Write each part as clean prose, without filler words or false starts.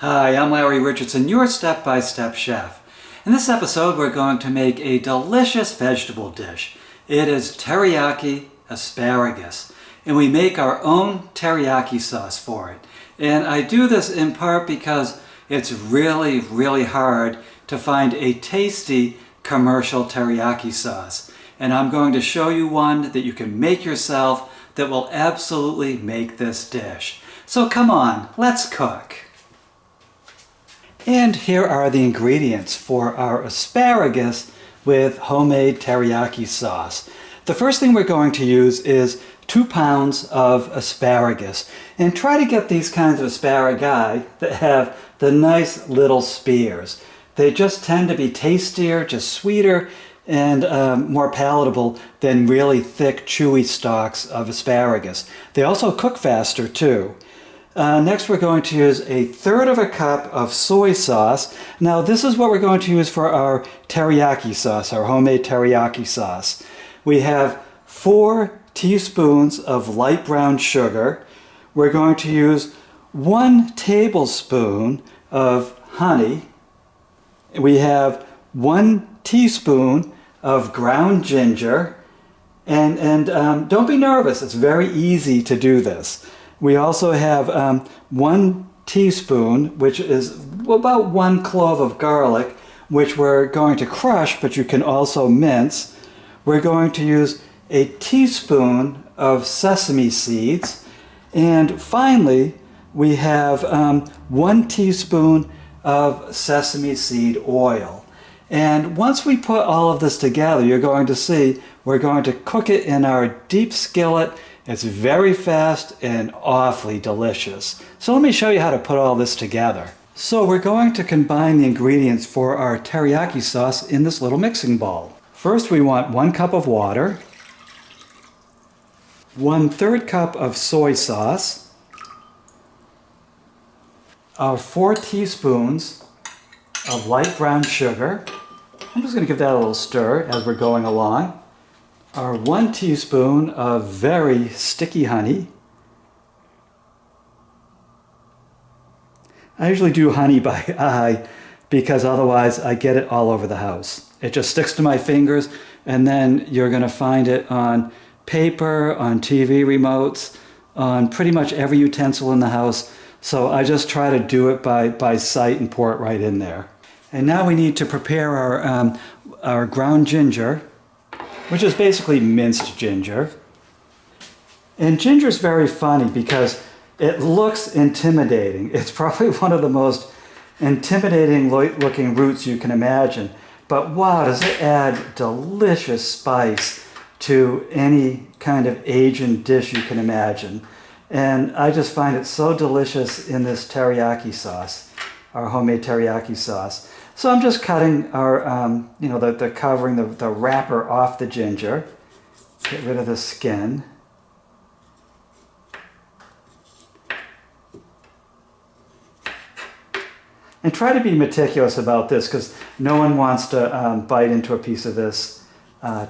Hi, I'm Larry Richardson, your step-by-step chef. In this episode, we're going to make a delicious vegetable dish. It is teriyaki asparagus, and we make our own teriyaki sauce for it. And I do this in part because it's really hard to find a tasty commercial teriyaki sauce. And I'm going to show you one that you can make yourself that will absolutely make this dish. So come on, let's cook. And here are the ingredients for our asparagus with homemade teriyaki sauce. The first thing we're going to use is 2 pounds of asparagus. And try to get these kinds of asparagus that have the nice little spears. They just tend to be tastier, just sweeter, and more palatable than really thick, chewy stalks of asparagus. They also cook faster too. Next we're going to use 1/3 cup of soy sauce. Now this is what we're going to use for our teriyaki sauce, our homemade teriyaki sauce. We have 4 teaspoons of light brown sugar. We're going to use 1 tablespoon of honey. We have 1 teaspoon of ground ginger. And don't be nervous, it's very easy to do this. We also have 1 teaspoon, which is about 1 clove of garlic, which we're going to crush, but you can also mince. We're going to use 1 teaspoon of sesame seeds. And finally, we have 1 teaspoon of sesame seed oil. And once we put all of this together, you're going to see we're going to cook it in our deep skillet. It's very fast and awfully delicious. So let me show you how to put all this together. So we're going to combine the ingredients for our teriyaki sauce in this little mixing bowl. First we want 1 cup of water, 1/3 cup of soy sauce, our 4 teaspoons of light brown sugar. I'm just going to give that a little stir as we're going along. Our 1 teaspoon of very sticky honey. I usually do honey by eye because otherwise I get it all over the house. It just sticks to my fingers, and then you're going to find it on paper, on TV remotes, on pretty much every utensil in the house. So I just try to do it by sight and pour it right in there. And now we need to prepare our ground ginger, which is basically minced ginger. And ginger is very funny because it looks intimidating. It's probably one of the most intimidating looking roots you can imagine. But wow, does it add delicious spice to any kind of Asian dish you can imagine. And I just find it so delicious in this teriyaki sauce, our homemade teriyaki sauce. So I'm just cutting our, the covering, the wrapper off the ginger. Get rid of the skin. And try to be meticulous about this because no one wants to bite into a piece of this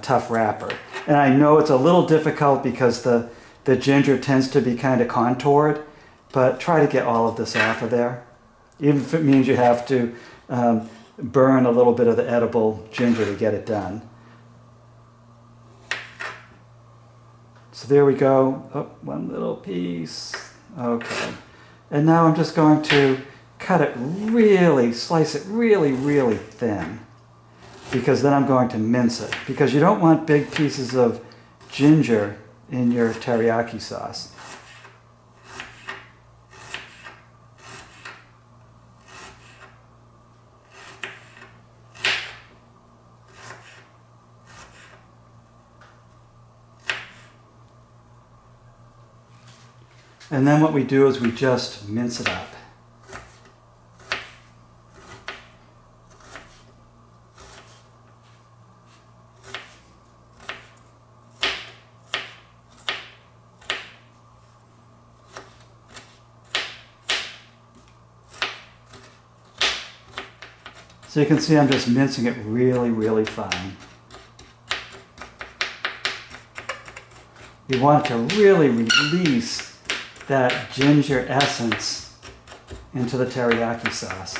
tough wrapper. And I know it's a little difficult because the ginger tends to be kind of contoured, but try to get all of this off of there. Even if it means you have to burn a little bit of the edible ginger to get it done. So there we go. Oh, 1 little piece. Okay. And now I'm just going to cut it slice it really thin, because then I'm going to mince it, because you don't want big pieces of ginger in your teriyaki sauce. And then what we do is we just mince it up. So you can see I'm just mincing it really fine. You want to really release that ginger essence into the teriyaki sauce.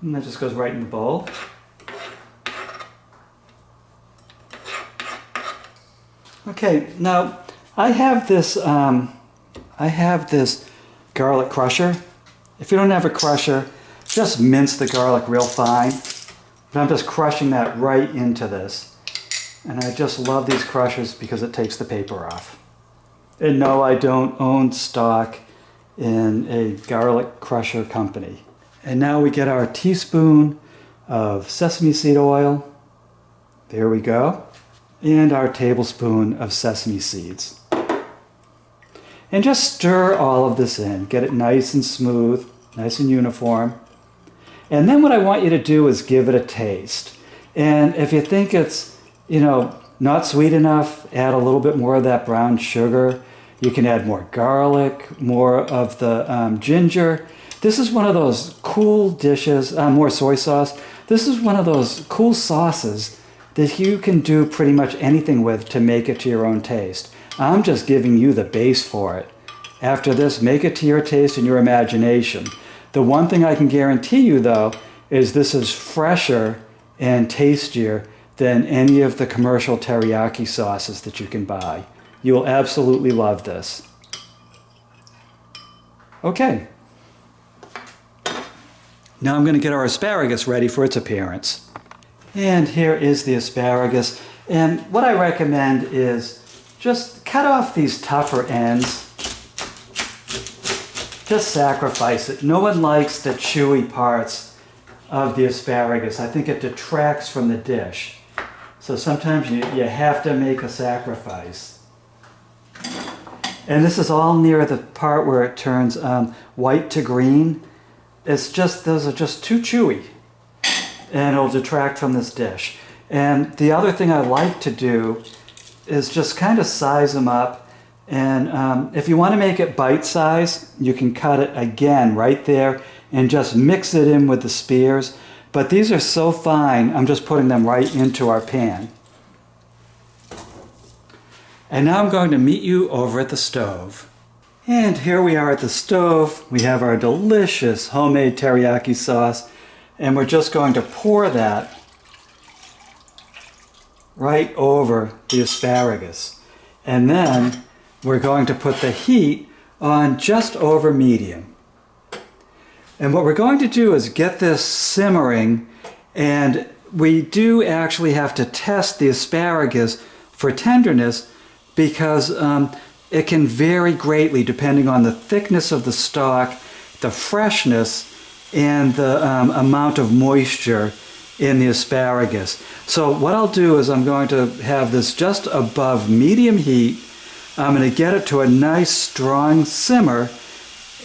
And that just goes right in the bowl. Okay, now I have this garlic crusher. If you don't have a crusher, just mince the garlic real fine. But I'm just crushing that right into this. And I just love these crushers because it takes the paper off. And no, I don't own stock in a garlic crusher company. And now we get our teaspoon of sesame seed oil. There we go. And our tablespoon of sesame seeds. And just stir all of this in. Get it nice and smooth, nice and uniform. And then what I want you to do is give it a taste. And if you think it's, not sweet enough, add a little bit more of that brown sugar. You can add more garlic, more of the ginger. This is one of those cool dishes, more soy sauce. This is one of those cool sauces that you can do pretty much anything with to make it to your own taste. I'm just giving you the base for it. After this, make it to your taste and your imagination. The one thing I can guarantee you, though, is this is fresher and tastier than any of the commercial teriyaki sauces that you can buy. You will absolutely love this. Okay. Now I'm going to get our asparagus ready for its appearance. And here is the asparagus. And what I recommend is just cut off these tougher ends. Just sacrifice it. No one likes the chewy parts of the asparagus. I think it detracts from the dish. So sometimes you have to make a sacrifice. And this is all near the part where it turns white to green. Those are just too chewy. And it'll detract from this dish. And the other thing I like to do is just kind of size them up. And if you want to make it bite size, you can cut it again right there and just mix it in with the spears. But these are so fine, I'm just putting them right into our pan. And now I'm going to meet you over at the stove. And here we are at the stove. We have our delicious homemade teriyaki sauce. And we're just going to pour that right over the asparagus. And then we're going to put the heat on just over medium. And what we're going to do is get this simmering, and we do actually have to test the asparagus for tenderness because it can vary greatly depending on the thickness of the stalk, the freshness, and the amount of moisture in the asparagus. So what I'll do is I'm going to have this just above medium heat. I'm going to get it to a nice strong simmer,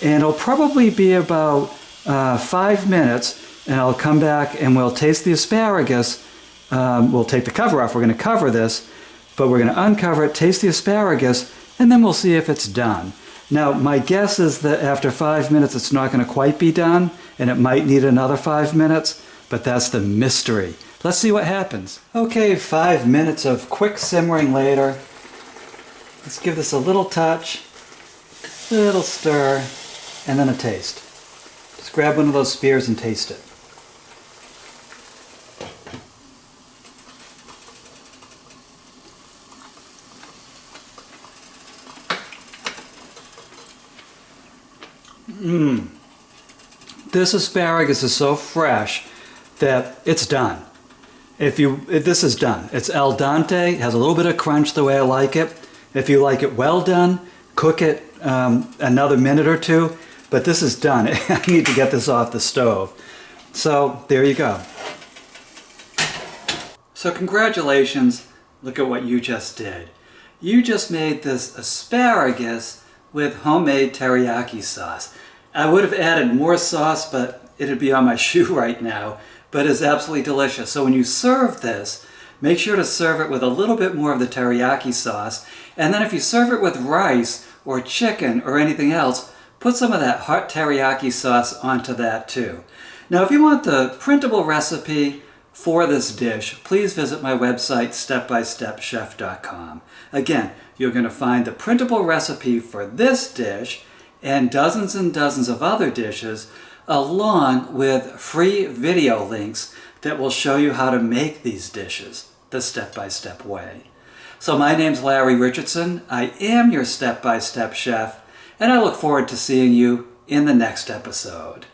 and it'll probably be about 5 minutes, and I'll come back and we'll taste the asparagus. We'll take the cover off. We're going to cover this, but we're going to uncover it, taste the asparagus, and then we'll see if it's done. Now, my guess is that after 5 minutes, it's not going to quite be done, and it might need another 5 minutes, but that's the mystery. Let's see what happens. Okay, 5 minutes of quick simmering later. Let's give this a little touch, a little stir, and then a taste. Just grab one of those spears and taste it. This asparagus is so fresh that it's done. This is done. It's al dente, has a little bit of crunch the way I like it. If you like it well done, cook it another minute or two, but this is done. I need to get this off the stove. So there you go. So congratulations, look at what you just did. You just made this asparagus with homemade teriyaki sauce. I would have added more sauce, but it'd be on my shoe right now, but it's absolutely delicious. So when you serve this, make sure to serve it with a little bit more of the teriyaki sauce. And then if you serve it with rice or chicken or anything else, put some of that hot teriyaki sauce onto that too. Now, if you want the printable recipe for this dish, please visit my website, stepbystepchef.com. Again, you're going to find the printable recipe for this dish and dozens of other dishes, along with free video links that will show you how to make these dishes the step-by-step way. So my name's Larry Richardson. I am your step-by-step chef, and I look forward to seeing you in the next episode.